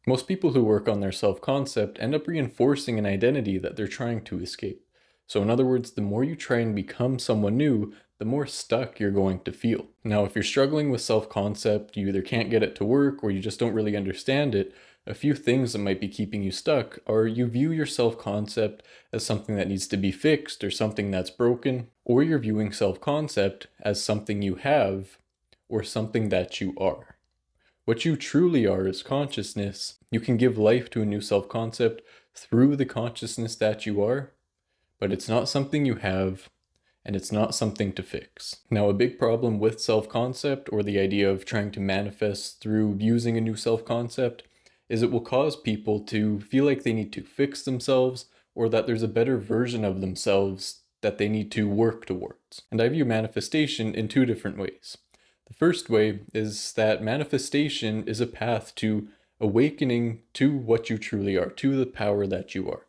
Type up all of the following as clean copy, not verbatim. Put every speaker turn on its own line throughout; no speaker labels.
Most people who work on their self-concept end up reinforcing an identity that they're trying to escape. So in other words, the more you try and become someone new, the more stuck you're going to feel. Now, if you're struggling with self-concept, you either can't get it to work or you just don't really understand it, a few things that might be keeping you stuck are you view your self-concept as something that needs to be fixed or something that's broken, or you're viewing self-concept as something you have or something that you are. What you truly are is consciousness. You can give life to a new self-concept through the consciousness that you are, but it's not something you have, and it's not something to fix. Now, a big problem with self-concept, or the idea of trying to manifest through using a new self-concept, is it will cause people to feel like they need to fix themselves, or that there's a better version of themselves that they need to work towards. And I view manifestation in two different ways. The first way is that manifestation is a path to awakening to what you truly are, to the power that you are.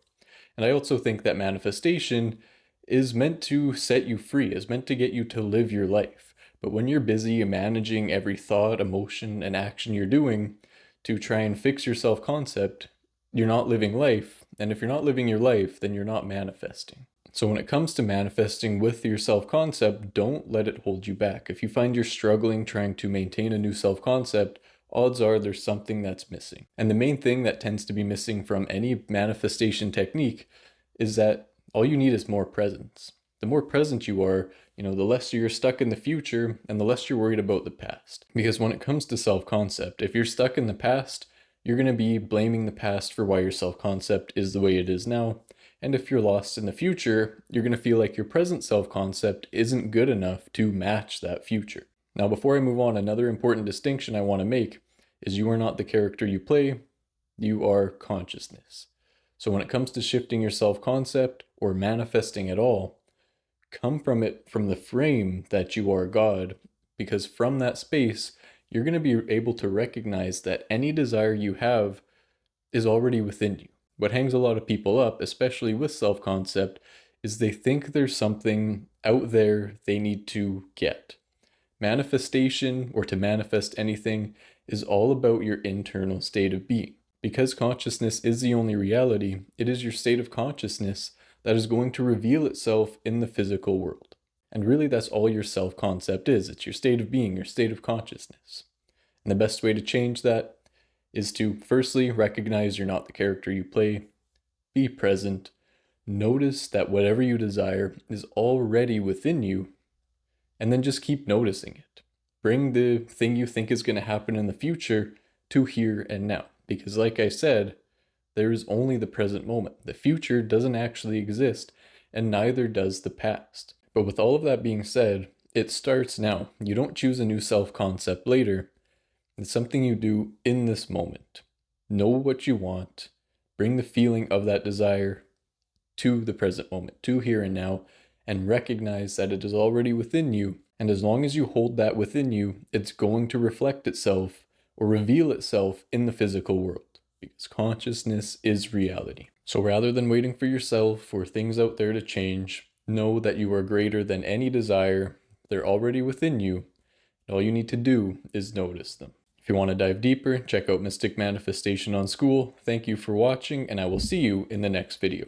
And I also think that manifestation is meant to set you free, is meant to get you to live your life. But when you're busy managing every thought, emotion, and action you're doing to try and fix your self-concept, you're not living life. And if you're not living your life, then you're not manifesting. So when it comes to manifesting with your self-concept, don't let it hold you back. If you find you're struggling trying to maintain a new self-concept, odds are there's something that's missing. And the main thing that tends to be missing from any manifestation technique is that all you need is more presence. The more present you are, the less you're stuck in the future and the less you're worried about the past. Because when it comes to self-concept, if you're stuck in the past, you're going to be blaming the past for why your self-concept is the way it is now. And if you're lost in the future, you're going to feel like your present self-concept isn't good enough to match that future. Now, before I move on, another important distinction I want to make is you are not the character you play, you are consciousness. So when it comes to shifting your self-concept or manifesting at all, come from the frame that you are God, because from that space, you're going to be able to recognize that any desire you have is already within you. What hangs a lot of people up, especially with self-concept, is they think there's something out there they need to get. Manifestation, or to manifest anything, is all about your internal state of being. Because consciousness is the only reality, it is your state of consciousness that is going to reveal itself in the physical world. And really that's all your self-concept is. It's your state of being, your state of consciousness. And the best way to change that is to firstly recognize you're not the character you play, be present, notice that whatever you desire is already within you, and then just keep noticing it. Bring the thing you think is going to happen in the future to here and now. Because like I said, there is only the present moment. The future doesn't actually exist, and neither does the past. But with all of that being said, it starts now. You don't choose a new self-concept later. It's something you do in this moment. Know what you want. Bring the feeling of that desire to the present moment, to here and now, and recognize that it is already within you. And as long as you hold that within you, it's going to reflect itself or reveal itself in the physical world, because consciousness is reality. So rather than waiting for yourself or things out there to change, know that you are greater than any desire. They're already within you. All you need to do is notice them. If you want to dive deeper, check out Mystic Manifestation on School. Thank you for watching, and I will see you in the next video.